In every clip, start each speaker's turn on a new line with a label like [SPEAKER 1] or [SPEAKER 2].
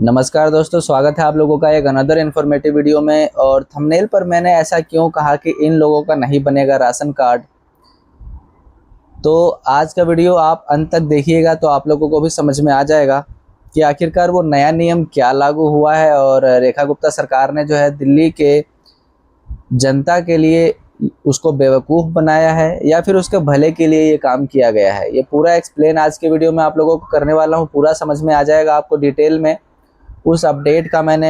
[SPEAKER 1] नमस्कार दोस्तों, स्वागत है आप लोगों का एक अनदर इन्फॉर्मेटिव वीडियो में। और थंबनेल पर मैंने ऐसा क्यों कहा कि इन लोगों का नहीं बनेगा राशन कार्ड, तो आज का वीडियो आप अंत तक देखिएगा तो आप लोगों को भी समझ में आ जाएगा कि आखिरकार वो नया नियम क्या लागू हुआ है और रेखा गुप्ता सरकार ने जो है दिल्ली के जनता के लिए उसको बेवकूफ़ बनाया है या फिर उसके भले के लिए ये काम किया गया है। ये पूरा एक्सप्लेन आज के वीडियो में आप लोगों को करने वाला हूँ। पूरा समझ में आ जाएगा आपको डिटेल में। उस अपडेट का मैंने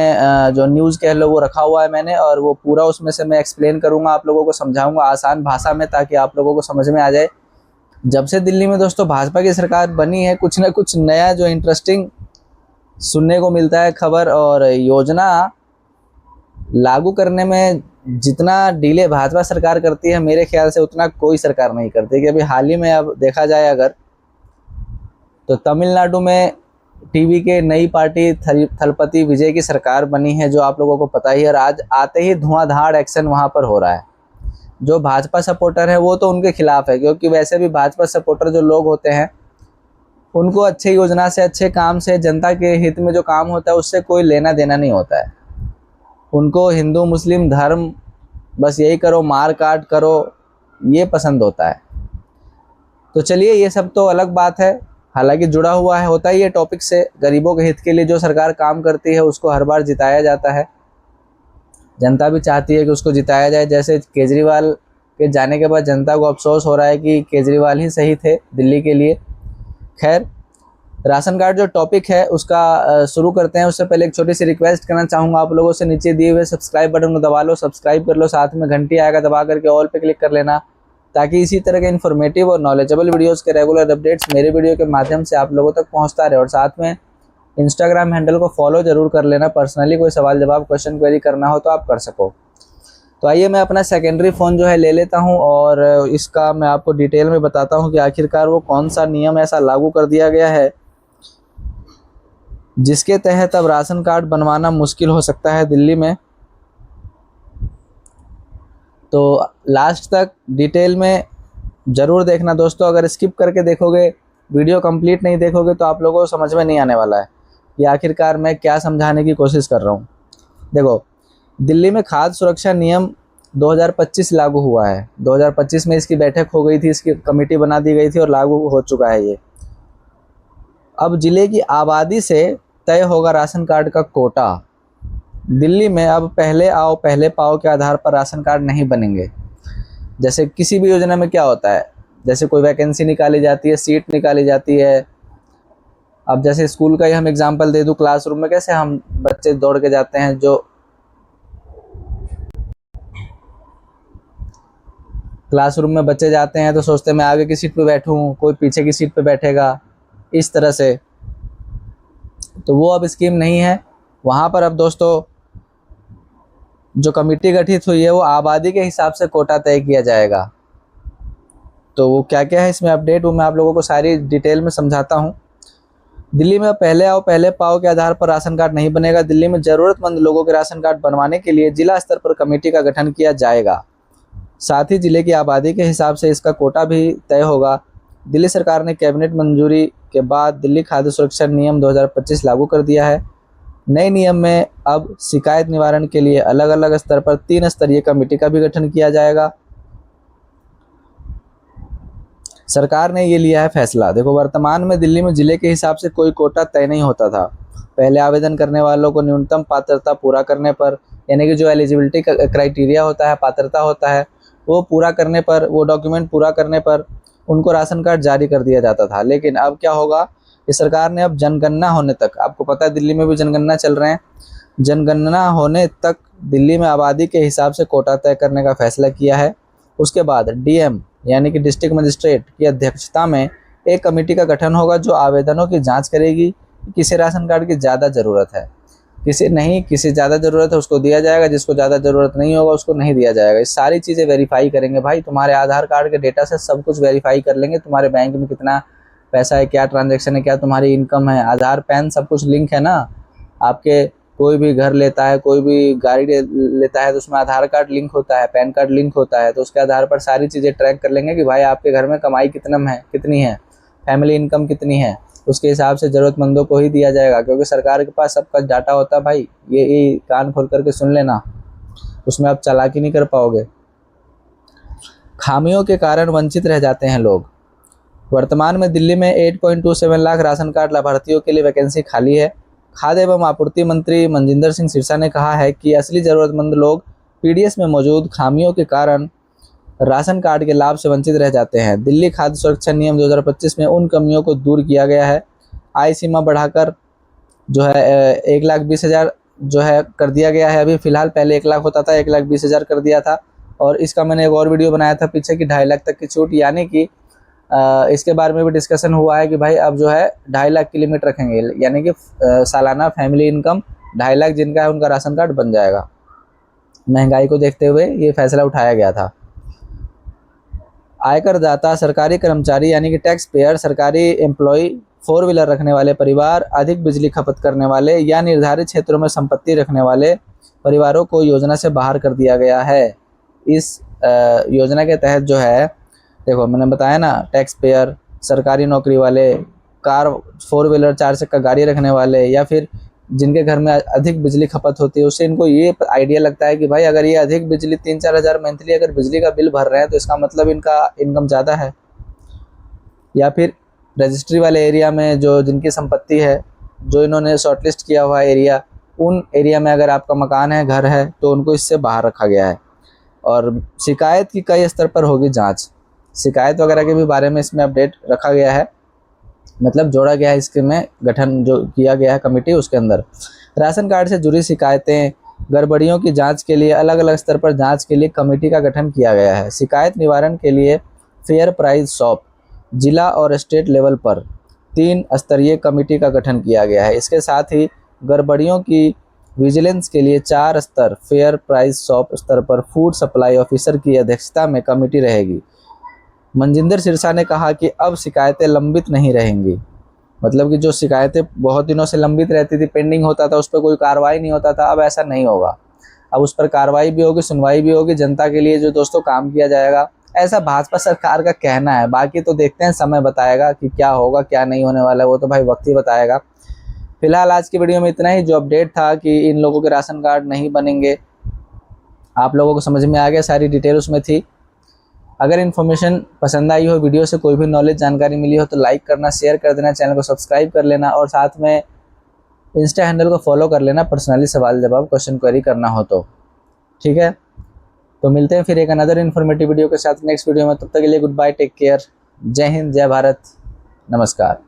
[SPEAKER 1] जो न्यूज़ कह लो वो रखा हुआ है मैंने, और वो पूरा उसमें से मैं एक्सप्लेन करूंगा, आप लोगों को समझाऊंगा आसान भाषा में ताकि आप लोगों को समझ में आ जाए। जब से दिल्ली में दोस्तों भाजपा की सरकार बनी है, कुछ ना कुछ नया जो इंटरेस्टिंग सुनने को मिलता है खबर, और योजना लागू करने में जितना डिले भाजपा सरकार करती है मेरे ख्याल से उतना कोई सरकार नहीं करती। कि अभी हाल ही में अब देखा जाए अगर, तो तमिलनाडु में टीवी के नई पार्टी थलपति विजय की सरकार बनी है, जो आप लोगों को पता ही है। और आज आते ही धुआंधार एक्शन वहां पर हो रहा है। जो भाजपा सपोर्टर है वो तो उनके खिलाफ है, क्योंकि वैसे भी भाजपा सपोर्टर जो लोग होते हैं उनको अच्छे योजना से, अच्छे काम से, जनता के हित में जो काम होता है उससे कोई लेना देना नहीं होता है। उनको हिंदू मुस्लिम धर्म बस यही करो, मार काट करो, ये पसंद होता है। तो चलिए, ये सब तो अलग बात है, हालांकि जुड़ा हुआ है, होता ही है टॉपिक से। गरीबों के हित के लिए जो सरकार काम करती है उसको हर बार जिताया जाता है। जनता भी चाहती है कि उसको जिताया जाए। जैसे केजरीवाल के जाने के बाद जनता को अफसोस हो रहा है कि केजरीवाल ही सही थे दिल्ली के लिए। खैर, राशन कार्ड जो टॉपिक है उसका शुरू करते हैं। उससे पहले एक छोटी सी रिक्वेस्ट करना चाहूँगा आप लोगों से, नीचे दिए हुए सब्सक्राइब बटन को दबा लो, सब्सक्राइब कर लो, साथ में घंटी आएगा दबा करके ऑल पे क्लिक कर लेना, ताकि इसी तरह के इन्फॉर्मेटिव और नॉलेजेबल वीडियोस के रेगुलर अपडेट्स मेरे वीडियो के माध्यम से आप लोगों तक पहुंचता रहे। और साथ में इंस्टाग्राम हैंडल को फॉलो जरूर कर लेना। पर्सनली कोई सवाल जवाब, क्वेश्चन क्वेरी करना हो तो आप कर सको। तो आइए मैं अपना सेकेंडरी फ़ोन जो है ले लेता हूं और इसका मैं आपको डिटेल में बताता हूं कि आखिरकार वो कौन सा नियम ऐसा लागू कर दिया गया है जिसके तहत अब राशन कार्ड बनवाना मुश्किल हो सकता है दिल्ली में। तो लास्ट तक डिटेल में ज़रूर देखना दोस्तों। अगर स्किप करके देखोगे, वीडियो कंप्लीट नहीं देखोगे, तो आप लोगों को समझ में नहीं आने वाला है कि आखिरकार मैं क्या समझाने की कोशिश कर रहा हूँ। देखो, दिल्ली में खाद्य सुरक्षा नियम 2025 लागू हुआ है। 2025 में इसकी बैठक हो गई थी, इसकी कमेटी बना दी गई थी और लागू हो चुका है ये। अब जिले की आबादी से तय होगा राशन कार्ड का कोटा। दिल्ली में अब पहले आओ पहले पाओ के आधार पर राशन कार्ड नहीं बनेंगे। जैसे किसी भी योजना में क्या होता है, जैसे कोई वैकेंसी निकाली जाती है, सीट निकाली जाती है। अब जैसे स्कूल का ही हम एग्जांपल दे दूं, क्लासरूम में कैसे हम बच्चे दौड़ के जाते हैं, जो क्लासरूम में बच्चे जाते हैं तो सोचते हैं मैं आगे की सीट पे बैठूं, कोई पीछे की सीट पे बैठेगा, इस तरह से। तो वो अब स्कीम नहीं है वहाँ पर। अब दोस्तों जो कमेटी गठित हुई है वो आबादी के हिसाब से कोटा तय किया जाएगा। तो वो क्या क्या है इसमें अपडेट, वो मैं आप लोगों को सारी डिटेल में समझाता हूँ। दिल्ली में पहले आओ पहले पाओ के आधार पर राशन कार्ड नहीं बनेगा। दिल्ली में ज़रूरतमंद लोगों के राशन कार्ड बनवाने के लिए जिला स्तर पर कमेटी का गठन किया जाएगा। साथ ही जिले की आबादी के हिसाब से इसका कोटा भी तय होगा। दिल्ली सरकार ने कैबिनेट मंजूरी के बाद दिल्ली खाद्य सुरक्षा नियम 2025 लागू कर दिया है। नए नियम में अब शिकायत निवारण के लिए अलग अलग स्तर पर 3 स्तरीय कमेटी का भी गठन किया जाएगा। सरकार ने ये लिया है फैसला। देखो, वर्तमान में दिल्ली में जिले के हिसाब से कोई कोटा तय नहीं होता था। पहले आवेदन करने वालों को न्यूनतम पात्रता पूरा करने पर, यानी कि जो एलिजिबिलिटी क्राइटेरिया होता है, पात्रता होता है, वो पूरा करने पर, वो डॉक्यूमेंट पूरा करने पर उनको राशन कार्ड जारी कर दिया जाता था। लेकिन अब क्या होगा, इस सरकार ने अब जनगणना होने तक, आपको पता है दिल्ली में भी जनगणना चल रहे हैं, जनगणना होने तक दिल्ली में आबादी के हिसाब से कोटा तय करने का फैसला किया है। उसके बाद डीएम यानी कि डिस्ट्रिक्ट मजिस्ट्रेट की अध्यक्षता में एक कमेटी का गठन होगा जो आवेदनों की जांच करेगी कि किसी राशन कार्ड की ज़्यादा ज़रूरत है, किसी ज़्यादा ज़रूरत है उसको दिया जाएगा, जिसको ज़्यादा ज़रूरत नहीं होगा उसको नहीं दिया जाएगा। ये सारी चीज़ें वेरीफाई करेंगे भाई। तुम्हारे आधार कार्ड के डेटा से सब कुछ वेरीफाई कर लेंगे। तुम्हारे बैंक में कितना पैसा है, क्या ट्रांजैक्शन है, क्या तुम्हारी इनकम है, आधार पैन सब कुछ लिंक है ना। आपके कोई भी घर लेता है, कोई भी गाड़ी लेता है तो उसमें आधार कार्ड लिंक होता है, पैन कार्ड लिंक होता है। तो उसके आधार पर सारी चीज़ें ट्रैक कर लेंगे कि भाई आपके घर में कमाई कितनी है, फैमिली इनकम कितनी है, उसके हिसाब से ज़रूरतमंदों को ही दिया जाएगा, क्योंकि सरकार के पास सबका डाटा होता है भाई। ये कान खोल करके सुन लेना, उसमें आप चालाकी नहीं कर पाओगे। खामियों के कारण वंचित रह जाते हैं लोग। वर्तमान में दिल्ली में 8.27 लाख राशन कार्ड लाभार्थियों के लिए वैकेंसी खाली है। खाद्य एवं आपूर्ति मंत्री मनजिंदर सिंह सिरसा ने कहा है कि असली ज़रूरतमंद लोग पीडीएस में मौजूद खामियों के कारण राशन कार्ड के लाभ से वंचित रह जाते हैं। दिल्ली खाद्य सुरक्षा नियम 2025 में उन कमियों को दूर किया गया है। आय सीमा बढ़ाकर जो है 1,20,000 जो है कर दिया गया है अभी फ़िलहाल। पहले 1 लाख होता था, 1,20,000 कर दिया था। और इसका मैंने एक और वीडियो बनाया था पीछे की 2.5 लाख तक की छूट, यानी कि इसके बारे में भी डिस्कशन हुआ है कि भाई अब जो है 2.5 लाख की लिमिट रखेंगे, यानी कि सालाना फैमिली इनकम 2.5 लाख जिनका है उनका राशन कार्ड बन जाएगा। महंगाई को देखते हुए ये फैसला उठाया गया था। आयकर दाता, सरकारी कर्मचारी यानी कि टैक्स पेयर, सरकारी एम्प्लॉय, 4 व्हीलर रखने वाले परिवार, अधिक बिजली खपत करने वाले या निर्धारित क्षेत्रों में संपत्ति रखने वाले परिवारों को योजना से बाहर कर दिया गया है। इस योजना के तहत जो है, देखो मैंने बताया ना, टैक्स पेयर, सरकारी नौकरी वाले, कार 4 व्हीलर 4 चक्का गाड़ी रखने वाले, या फिर जिनके घर में अधिक बिजली खपत होती है, उससे इनको ये आइडिया लगता है कि भाई अगर ये अधिक बिजली 3-4 हज़ार मंथली अगर बिजली का बिल भर रहे हैं तो इसका मतलब इनका इनकम ज़्यादा है। या फिर रजिस्ट्री वाले एरिया में जो जिनकी संपत्ति है, जो इन्होंने शॉर्टलिस्ट किया हुआ एरिया, उन एरिया में अगर आपका मकान है, घर है, तो उनको इससे बाहर रखा गया है। और शिकायत की कई स्तर पर होगी जांच, शिकायत वगैरह के भी बारे में इसमें अपडेट रखा गया है, मतलब जोड़ा गया है इसके में, गठन जो किया गया है कमेटी, उसके अंदर राशन कार्ड से जुड़ी शिकायतें, गड़बड़ियों की जांच के लिए अलग अलग स्तर पर जांच के लिए कमेटी का गठन किया गया है। शिकायत निवारण के लिए फेयर प्राइस शॉप, जिला और स्टेट लेवल पर 3 स्तरीय कमेटी का गठन किया गया है। इसके साथ ही गड़बड़ियों की विजिलेंस के लिए 4 स्तर फेयर प्राइस शॉप स्तर पर फूड सप्लाई ऑफिसर की अध्यक्षता में कमेटी रहेगी। मनजिंदर सिरसा ने कहा कि अब शिकायतें लंबित नहीं रहेंगी, मतलब कि जो शिकायतें बहुत दिनों से लंबित रहती थी, पेंडिंग होता था, उस पर कोई कार्रवाई नहीं होता था, अब ऐसा नहीं होगा। अब उस पर कार्रवाई भी होगी, सुनवाई भी होगी, जनता के लिए जो दोस्तों काम किया जाएगा, ऐसा भाजपा सरकार का कहना है। बाकी तो देखते हैं, समय बताएगा कि क्या होगा क्या नहीं होने वाला है, वो तो भाई वक्त ही बताएगा। फिलहाल आज की वीडियो में इतना ही। जो अपडेट था कि इन लोगों के राशन कार्ड नहीं बनेंगे, आप लोगों को समझ में आ गया, सारी डिटेल उसमें थी। अगर इन्फॉर्मेशन पसंद आई हो, वीडियो से कोई भी नॉलेज जानकारी मिली हो, तो लाइक करना, शेयर कर देना, चैनल को सब्सक्राइब कर लेना, और साथ में इंस्टा हैंडल को फॉलो कर लेना, पर्सनली सवाल जवाब क्वेश्चन क्वेरी करना हो तो। ठीक है, तो मिलते हैं फिर एक अनदर इन्फॉर्मेटिव वीडियो के साथ नेक्स्ट वीडियो में। तब तक के लिए गुड बाय, टेक केयर, जय हिंद, जय भारत, नमस्कार।